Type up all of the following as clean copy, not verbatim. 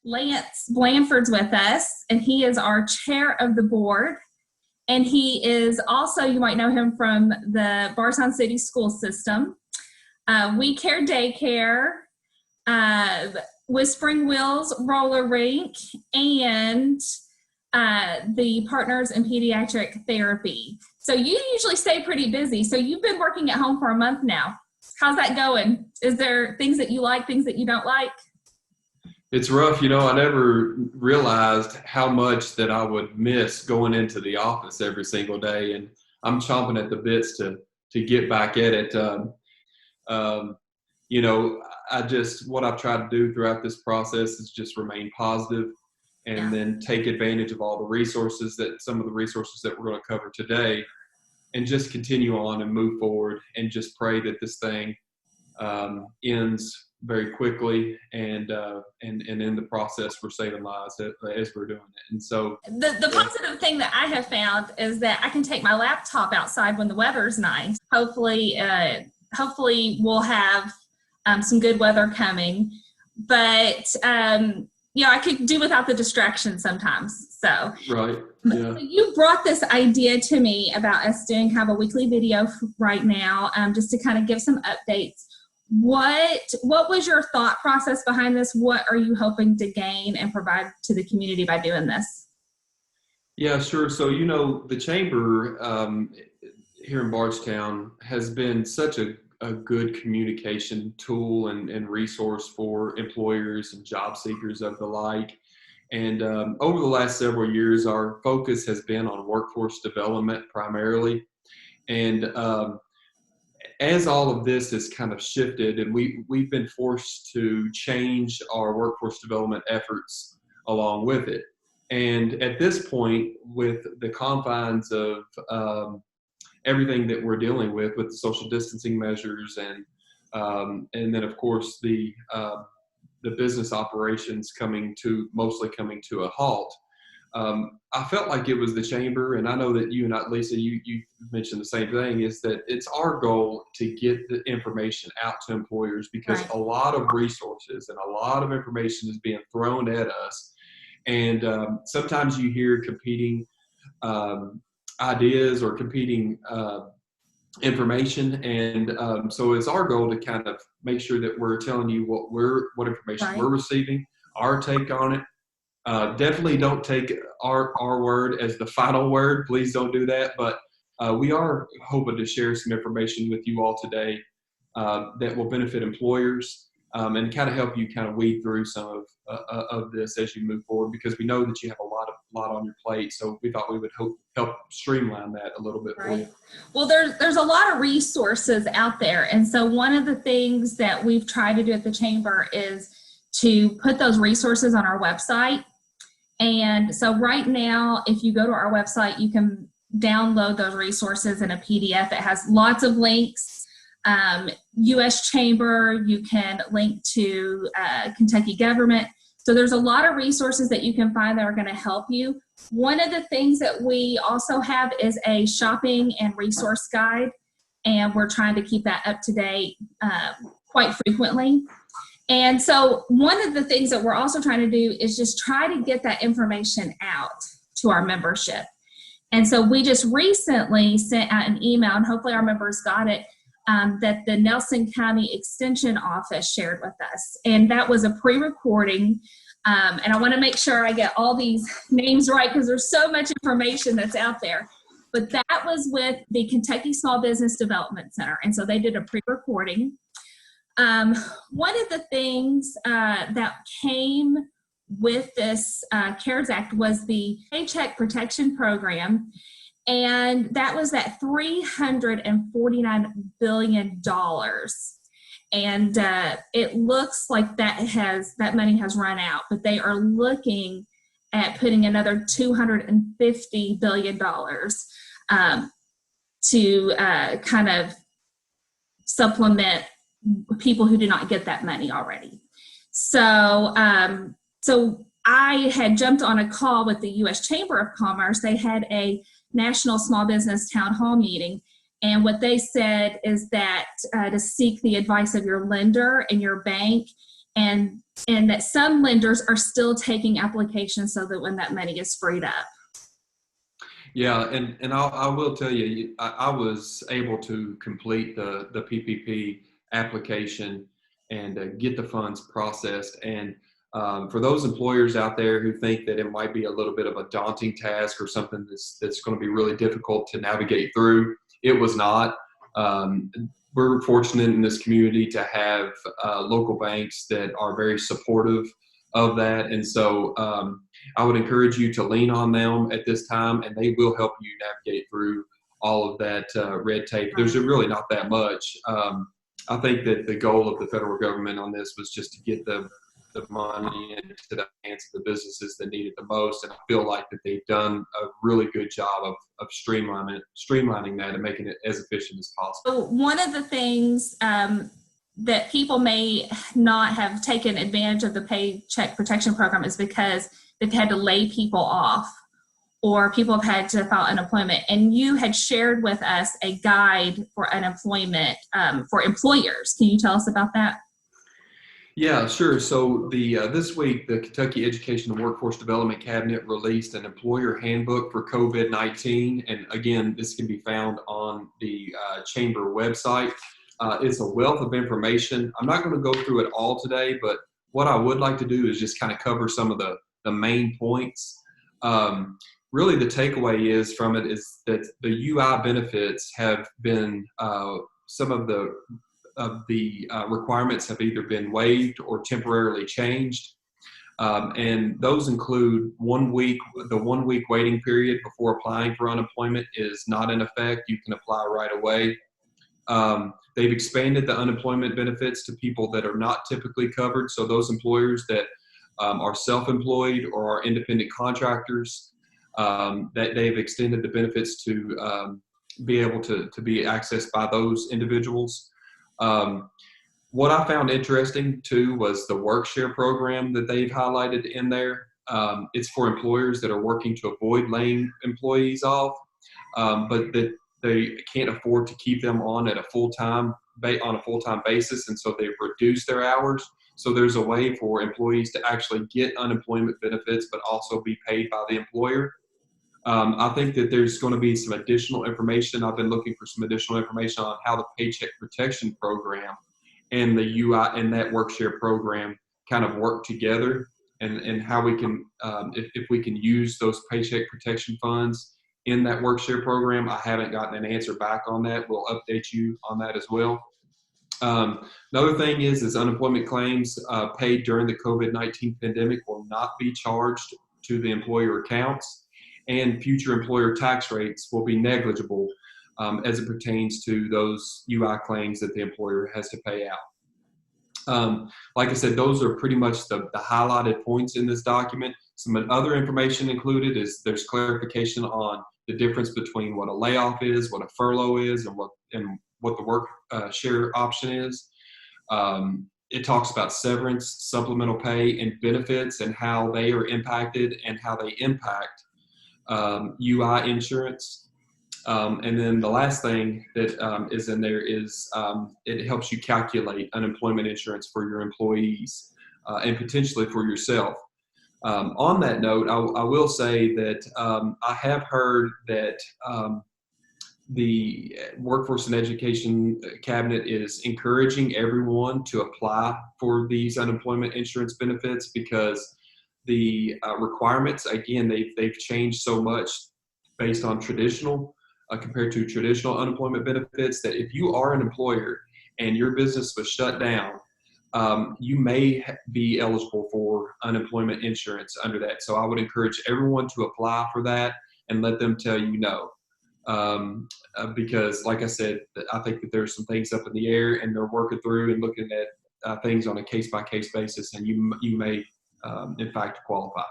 Lance Blanford's with us, and he is our chair of the board. And he is also, you might know him from the Bardstown City School System, We Care Daycare, Whispering Wheels Roller Rink, and the Partners in Pediatric Therapy. So you usually stay pretty busy. So you've been working at home for a month now. How's that going? Is there things that you like, things that you don't like? It's rough. I never realized how much that I would miss going into the office every single day, and I'm chomping at the bits to get back at it. What I've tried to do throughout this process is just remain positive and then take advantage of all the resources some of the resources that we're going to cover today, and just continue on and move forward and just pray that this thing ends very quickly, and in the process we're saving lives as we're doing it. And so the positive thing that I have found is that I can take my laptop outside when the weather's nice. Hopefully we'll have some good weather coming, but I could do without the distraction sometimes. So right, yeah. So you brought this idea to me about us doing kind of a weekly video right now, just to kind of give some updates. What was your thought process behind this? What are you hoping to gain and provide to the community by doing this? Yeah, sure. So, the chamber here in Bardstown has been such a good communication tool and resource for employers and job seekers of the like. And over the last several years, our focus has been on workforce development primarily. And as all of this has kind of shifted, and we've been forced to change our workforce development efforts along with it. And at this point, with the confines of everything that we're dealing with the social distancing measures, and then of course the business operations mostly coming to a halt, I felt like it was the chamber, and I know that you and Lisa, you mentioned the same thing, is that it's our goal to get the information out to employers, because right. A lot of resources and a lot of information is being thrown at us. And sometimes you hear competing ideas or competing information, and so it's our goal to kind of make sure that we're telling you what information right. we're receiving, our take on it. Definitely don't take our word as the final word. Please don't do that. But we are hoping to share some information with you all today that will benefit employers, and kind of help you kind of weed through some of this as you move forward, because we know that you have a lot on your plate. So we thought we would help streamline that a little bit for you. Well, there's a lot of resources out there. And so one of the things that we've tried to do at the chamber is to put those resources on our website. And so right now, if you go to our website, you can download those resources in a PDF. It has lots of links. U.S. Chamber, you can link to Kentucky government. So there's a lot of resources that you can find that are going to help you. One of the things that we also have is a shopping and resource guide, and we're trying to keep that up to date quite frequently. And so one of the things that we're also trying to do is just try to get that information out to our membership. And so we just recently sent out an email, and hopefully our members got it, that the Nelson County Extension Office shared with us. And that was a pre-recording. And I want to make sure I get all these names right, because there's so much information that's out there. But that was with the Kentucky Small Business Development Center. And so they did a pre-recording. One of the things that came with this CARES Act was the Paycheck Protection Program, and that was at $349 billion. And it looks like that money has run out, but they are looking at putting another $250 billion to kind of supplement people who do not get that money already. So I had jumped on a call with the U.S. Chamber of Commerce. They had a National Small Business Town Hall meeting, and what they said is that to seek the advice of your lender and your bank, and and that some lenders are still taking applications so that when that money is freed up. Yeah, and I will tell you, I was able to complete the PPP application and get the funds processed. And for those employers out there who think that it might be a little bit of a daunting task or something that's going to be really difficult to navigate through, it was not. We're fortunate in this community to have local banks that are very supportive of that, and so I would encourage you to lean on them at this time, and they will help you navigate through all of that red tape. There's really not that much. I think that the goal of the federal government on this was just to get the money into the hands of the businesses that need it the most, and I feel like that they've done a really good job of streamlining that and making it as efficient as possible. So one of the things that people may not have taken advantage of the Paycheck Protection Program is because they've had to lay people off or people have had to file unemployment. And you had shared with us a guide for unemployment for employers. Can you tell us about that? Yeah, sure. So this week, the Kentucky Education and Workforce Development Cabinet released an employer handbook for COVID-19. And again, this can be found on the Chamber website. It's a wealth of information. I'm not going to go through it all today, but what I would like to do is just kind of cover some of the main points. Really, the takeaway is from it is that the UI benefits have been some of the requirements have either been waived or temporarily changed. And those include 1 week, the 1 week waiting period before applying for unemployment is not in effect. You can apply right away. They've expanded the unemployment benefits to people that are not typically covered. So those employers that are self-employed or are independent contractors, that they've extended the benefits to be able to be accessed by those individuals. What I found interesting too was the work share program that they've highlighted in there. It's for employers that are working to avoid laying employees off, but that they can't afford to keep them on a full-time basis, and so they've reduced their hours. So there's a way for employees to actually get unemployment benefits, but also be paid by the employer. I think that there's going to be some additional information. I've been looking for some additional information on how the Paycheck Protection Program and the UI and that work share program kind of work together, and how we can, if we can use those paycheck protection funds in that work share program. I haven't gotten an answer back on that. We'll update you on that as well. Another thing is unemployment claims paid during the COVID-19 pandemic will not be charged to the employer accounts, and future employer tax rates will be negligible as it pertains to those UI claims that the employer has to pay out. Like I said, those are pretty much the highlighted points in this document. Some other information included is there's clarification on the difference between what a layoff is, what a furlough is, and what the work share option is. It talks about severance, supplemental pay, and benefits, and how they are impacted and how they impact UI insurance. And then the last thing that is in there is it helps you calculate unemployment insurance for your employees and potentially for yourself. On that note, I will say that I have heard that the Workforce and Education Cabinet is encouraging everyone to apply for these unemployment insurance benefits, because the requirements, again, they've changed so much based on traditional compared to traditional unemployment benefits, that if you are an employer and your business was shut down, you may be eligible for unemployment insurance under that. So I would encourage everyone to apply for that and let them tell you no. Because like I said, I think that there's some things up in the air, and they're working through and looking at things on a case-by-case basis, and you may in fact qualify.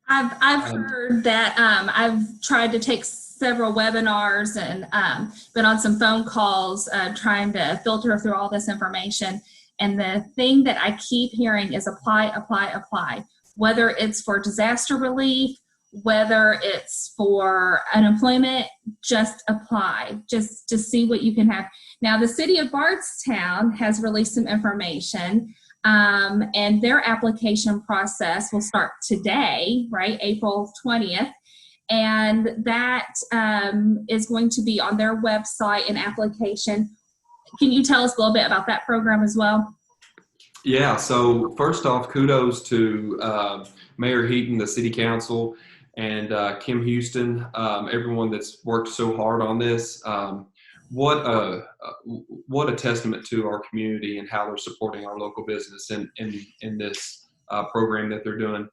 I've heard that. I've tried to take several webinars and been on some phone calls trying to filter through all this information. And the thing that I keep hearing is apply, apply, apply. Whether it's for disaster relief, whether it's for unemployment, just apply, just to see what you can have. Now, the city of Bardstown has released some information And their application process will start today, right, April 20th. And that is going to be on their website, an application. Can you tell us a little bit about that program as well? Yeah, so first off, kudos to Mayor Heaton, the City Council, and Kim Houston, everyone that's worked so hard on this. What a testament to our community and how they're supporting our local business in this program that they're doing.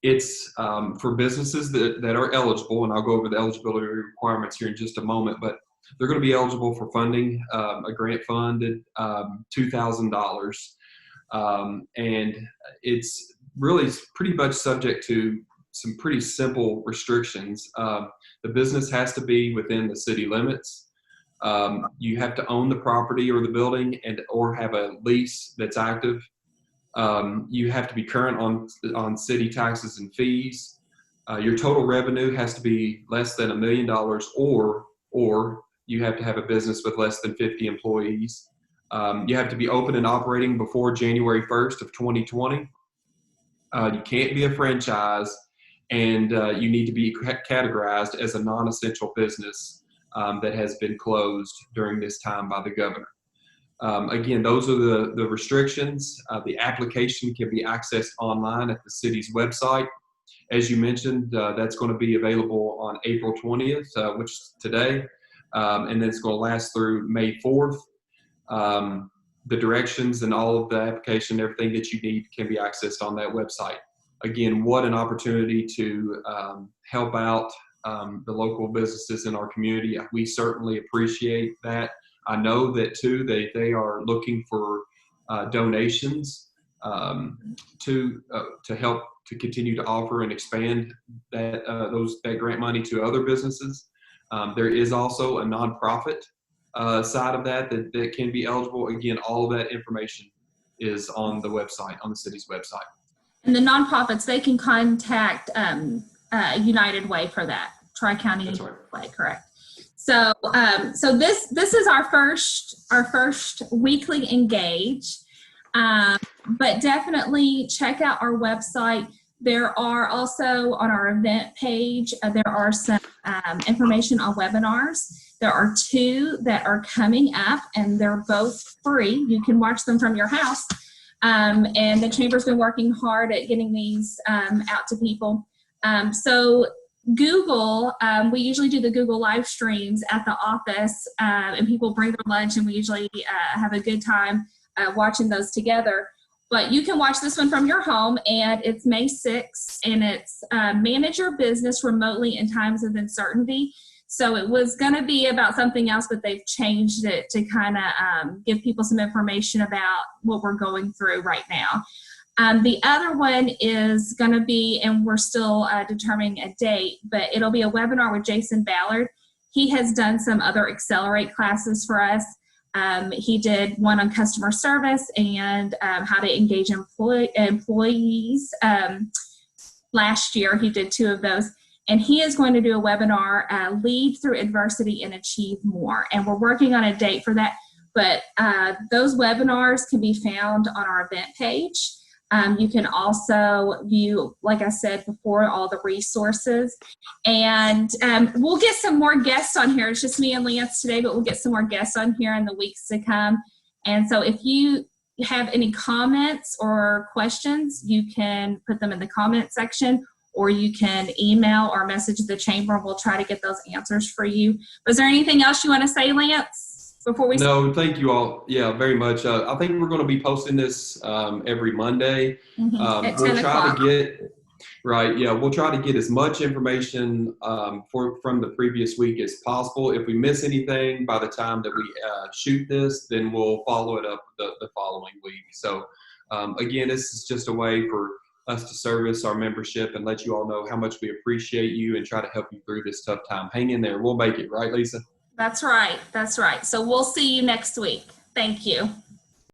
It's for businesses that are eligible, and I'll go over the eligibility requirements here in just a moment, but they're going to be eligible for funding, a grant funded $2,000. And it's really pretty much subject to some pretty simple restrictions. The business has to be within the city limits. You have to own the property or the building or have a lease that's active. You have to be current on city taxes and fees. Your total revenue has to be less than $1 million, or you have to have a business with less than 50 employees. You have to be open and operating before January 1st of 2020. You can't be a franchise, and you need to be categorized as a non-essential business that has been closed during this time by the governor. Again, those are the restrictions. The application can be accessed online at the city's website. As you mentioned, that's going to be available on April 20th, which is today, and then it's going to last through May 4th. The directions and all of the application, everything that you need can be accessed on that website. Again, what an opportunity to help out the local businesses in our community. We certainly appreciate that. I know that too, they are looking for donations to help to continue to offer and expand that grant money to other businesses. There is also a nonprofit side of that can be eligible. Again, all of that information is on the website, on the city's website. And the nonprofits, they can contact United Way for that. Tri-County That's right. Way, correct. So, so this is our first weekly engage, but definitely check out our website. There are also on our event page, there are some information on webinars. There are 2 that are coming up, and they're both free. You can watch them from your house. And the Chamber's been working hard at getting these out to people. So Google, we usually do the Google live streams at the office, and people bring their lunch, and we usually have a good time watching those together. But you can watch this one from your home, and it's May 6th, and it's manage your business remotely in times of uncertainty. So it was going to be about something else, but they've changed it to kind of give people some information about what we're going through right now. The other one is going to be, and we're still determining a date, but it'll be a webinar with Jason Ballard. He has done some other Accelerate classes for us. He did one on customer service and how to engage employees. Last year, he did 2 of those. And he is going to do a webinar, Lead Through Adversity and Achieve More. And we're working on a date for that. But those webinars can be found on our event page. You can also view, like I said before, all the resources. And we'll get some more guests on here. It's just me and Lance today, but we'll get some more guests on here in the weeks to come. And so if you have any comments or questions, you can put them in the comment section, or you can email or message the chamber, and we'll try to get those answers for you. Was there anything else you want to say, Lance, before we start? No, thank you all. Yeah, very much. I think we're going to be posting this every Monday. At 10 We'll try o'clock. to get, right, yeah, we'll try to get as much information from the previous week as possible. If we miss anything by the time that we shoot this, then we'll follow it up the following week. So, again, this is just a way for us to service our membership and let you all know how much we appreciate you and try to help you through this tough time. Hang in there. We'll make it, right, Lisa? That's right. That's right. So we'll see you next week. Thank you.